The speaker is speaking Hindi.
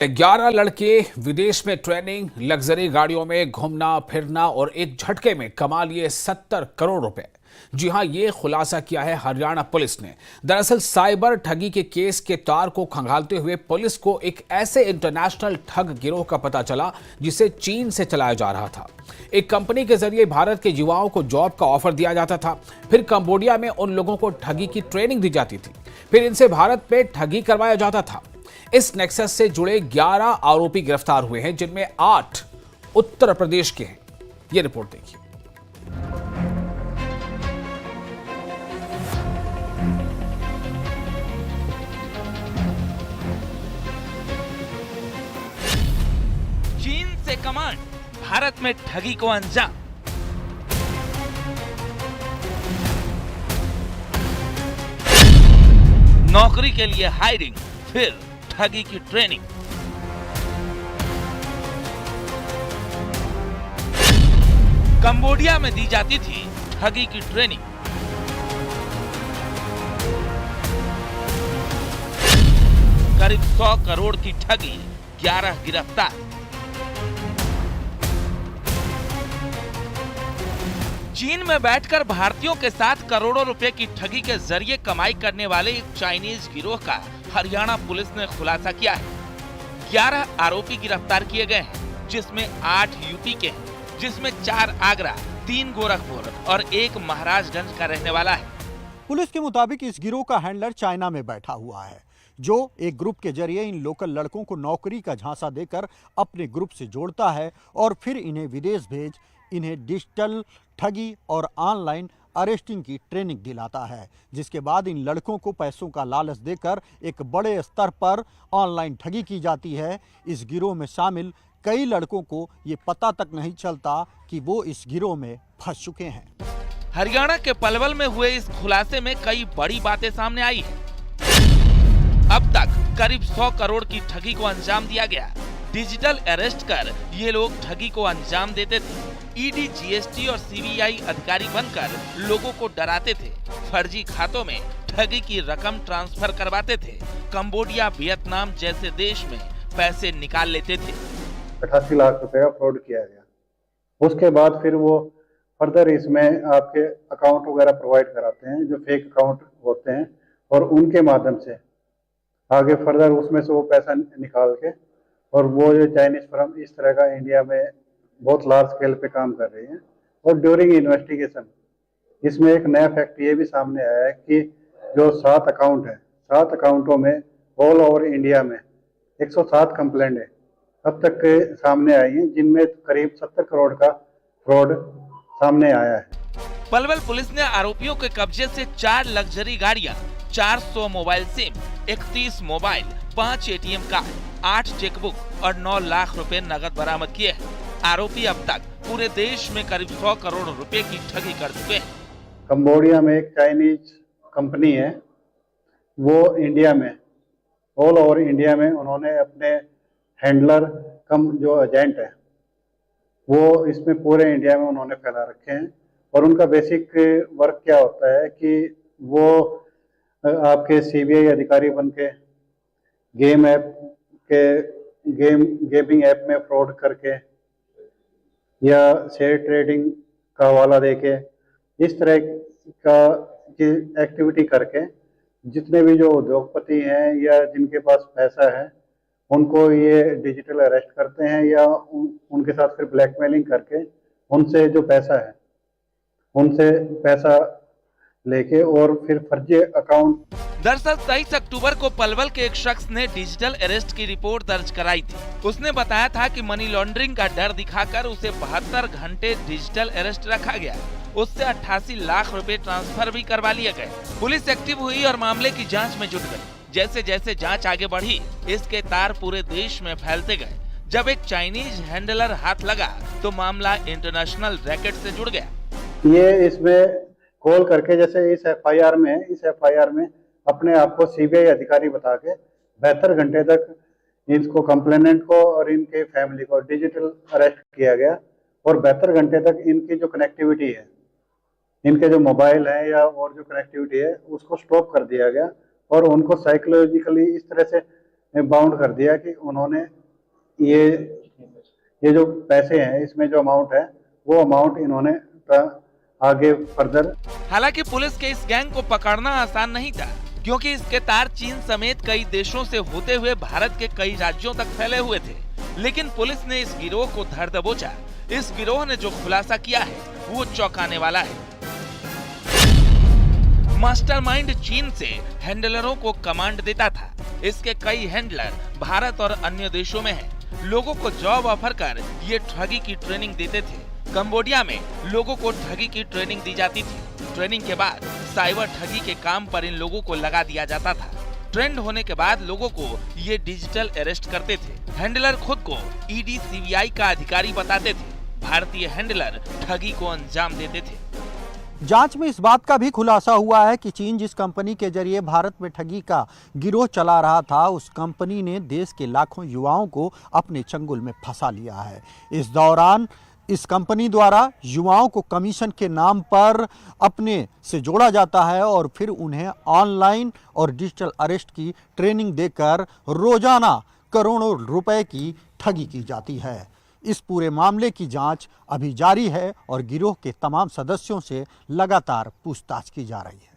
11 लड़के विदेश में ट्रेनिंग, लग्जरी गाड़ियों में घूमना फिरना और एक झटके में कमा लिए 70 करोड़ रुपए। जी हां, ये खुलासा किया है हरियाणा पुलिस ने। दरअसल साइबर ठगी के केस के तार को खंगालते हुए पुलिस को एक ऐसे इंटरनेशनल ठग गिरोह का पता चला जिसे चीन से चलाया जा रहा था। एक कंपनी के जरिए भारत के युवाओं को जॉब का ऑफर दिया जाता था, फिर कंबोडिया में उन लोगों को ठगी की ट्रेनिंग दी जाती थी, फिर इनसे भारत में ठगी करवाया जाता था। इस नेक्सस से जुड़े 11 आरोपी गिरफ्तार हुए हैं, जिनमें 8 उत्तर प्रदेश के हैं। यह रिपोर्ट देखिए। चीन से कमांड, भारत में ठगी को अंजाम। नौकरी के लिए हायरिंग, फिर ठगी की ट्रेनिंग। कंबोडिया में दी जाती थी ठगी की ट्रेनिंग। करीब 100 करोड़ की ठगी, 11 गिरफ्तार। चीन में बैठकर भारतीयों के साथ करोड़ों रुपए की ठगी के जरिए कमाई करने वाले एक चाइनीज गिरोह का हरियाणा पुलिस ने खुलासा किया है। 11 आरोपी गिरफ्तार किए गए हैं, जिसमें 8 यूपी के हैं, जिसमें 4 आगरा, 3 गोरखपुर और 1 महाराजगंज का रहने वाला है। पुलिस के मुताबिक इस गिरोह का हैंडलर चाइना में बैठा हुआ है, जो एक ग्रुप के जरिए इन लोकल लड़कों को नौकरी का झांसा देकर अपने ग्रुप से जोड़ता है और फिर इन्हें विदेश भेज इन्हें डिजिटल ठगी और ऑनलाइन अरेस्टिंग की ट्रेनिंग दिलाता है, जिसके बाद इन लड़कों को पैसों का लालच देकर एक बड़े स्तर पर ऑनलाइन ठगी की जाती है। इस गिरोह में शामिल कई लड़कों को ये पता तक नहीं चलता कि वो इस गिरोह में फंस चुके हैं। हरियाणा के पलवल में हुए इस खुलासे में कई बड़ी बातें सामने आई है। अब तक करीब 100 करोड़ की ठगी को अंजाम दिया गया। डिजिटल अरेस्ट कर ये लोग ठगी को अंजाम देते थे। ईडी, जीएसटी और सीबीआई अधिकारी बनकर लोगों को डराते थे। फर्जी खातों में ठगी की रकम ट्रांसफर करवाते थे। कंबोडिया, वियतनाम जैसे देश में पैसे निकाल लेते थे। 88 लाख रुपए का फ्रॉड किया गया। उसके बाद फिर वो फर्दर इसमें आपके अकाउंट वगैरह प्रोवाइड कराते हैं, जो फेक अकाउंट होते हैं, और उनके माध्यम से आगे फर्दर उसमें से वो पैसा निकाल के, और वो जो चाइनीज फर्म इस तरह का इंडिया में बहुत लार्ज स्केल पे काम कर रही है। और ड्यूरिंग इन्वेस्टिगेशन इसमें एक नया फैक्ट ये भी सामने आया है कि जो 7 अकाउंट है, 7 अकाउंटों में ऑल ओवर इंडिया में 107 कंप्लेंट है अब तक के सामने आई है, जिनमें करीब 70 करोड़ का फ्रॉड सामने आया है। पलवल पुलिस ने आरोपियों के कब्जे से 4 लग्जरी गाड़ियां, 400 mobile SIM, 31 mobile, 5 ATM card, 8 chequebook और 9 लाख रुपए नकद बरामद किए हैं। आरोपी अब तक पूरे देश में करीब 100 करोड़ रुपए की ठगी कर चुके हैं। कंबोडिया में एक चाइनीज कंपनी है, वो इंडिया में ऑल ओवर इंडिया में उन्होंने अपने हैंडलर कम जो एजेंट है वो इसमें पूरे इंडिया में उन्होंने फैला रखे हैं। और उनका बेसिक वर्क क्या होता है कि वो आपके सीबीआई अधिकारी बन के गेमिंग ऐप में फ्रॉड करके या शेयर ट्रेडिंग का हवाला देके इस तरह का की एक्टिविटी करके जितने भी जो उद्योगपति हैं या जिनके पास पैसा है उनको ये डिजिटल अरेस्ट करते हैं, या उनके साथ फिर ब्लैकमेलिंग करके उनसे जो पैसा है उनसे पैसा लेके और फिर फर्जी अकाउंट। दरअसल 23 अक्टूबर को पलवल के एक शख्स ने डिजिटल अरेस्ट की रिपोर्ट दर्ज कराई थी। उसने बताया था कि मनी लॉन्ड्रिंग का डर दिखाकर उसे 72 घंटे डिजिटल अरेस्ट रखा गया। उससे 88 लाख रुपए ट्रांसफर भी करवा लिए गए। पुलिस एक्टिव हुई और मामले की जांच में जुट गई। जैसे जैसे जांच आगे बढ़ी, इसके तार पूरे देश में फैलते गए। जब एक चाइनीज हैंडलर हाथ लगा तो मामला इंटरनेशनल रैकेट से जुड़ गया। ये इसमें कॉल करके, जैसे इस एफआईआर में अपने आप को सीबीआई अधिकारी बता के 72 घंटे तक इनको कंप्लेनेंट को और इनके फैमिली को डिजिटल अरेस्ट किया गया। और 72 घंटे तक इनकी जो कनेक्टिविटी है, इनके जो मोबाइल है या और जो कनेक्टिविटी है, उसको स्टॉप कर दिया गया और उनको साइकोलॉजिकली इस तरह से में बाउंड कर दिया कि उन्होंने ये जो पैसे हैं, इसमें जो अमाउंट है वो अमाउंट इन्होंने आगे फर्दर। हालांकि पुलिस के इस गैंग को पकड़ना आसान नहीं था, क्योंकि इसके तार चीन समेत कई देशों से होते हुए भारत के कई राज्यों तक फैले हुए थे। लेकिन पुलिस ने इस गिरोह को धर दबोचा। इस गिरोह ने जो खुलासा किया है वो चौंकाने वाला है। मास्टरमाइंड चीन से हैंडलरों को कमांड देता था। इसके कई हैंडलर भारत और अन्य देशों में हैं। लोगों को जॉब ऑफर कर ये ठगी की ट्रेनिंग देते थे। कंबोडिया में लोगों को ठगी की ट्रेनिंग दी जाती थी। ट्रेनिंग के बाद साइबर ठगी के काम पर इन लोगों को लगा दिया जाता था। ट्रेंड होने के बाद लोगों को ये डिजिटल अरेस्ट करते थे। हैंडलर खुद को ईडी सीबीआई का अधिकारी बताते थे। भारतीय हैंडलर ठगी को अंजाम देते थे। जांच में इस बात का भी खुलासा हुआ है कि चीन जिस कंपनी के जरिए भारत में ठगी का गिरोह चला रहा था, उस कंपनी ने देश के लाखों युवाओं को अपने चंगुल में फंसा लिया है। इस दौरान इस कंपनी द्वारा युवाओं को कमीशन के नाम पर अपने से जोड़ा जाता है और फिर उन्हें ऑनलाइन और डिजिटल अरेस्ट की ट्रेनिंग देकर रोजाना करोड़ों रुपए की ठगी की जाती है। इस पूरे मामले की जांच अभी जारी है और गिरोह के तमाम सदस्यों से लगातार पूछताछ की जा रही है।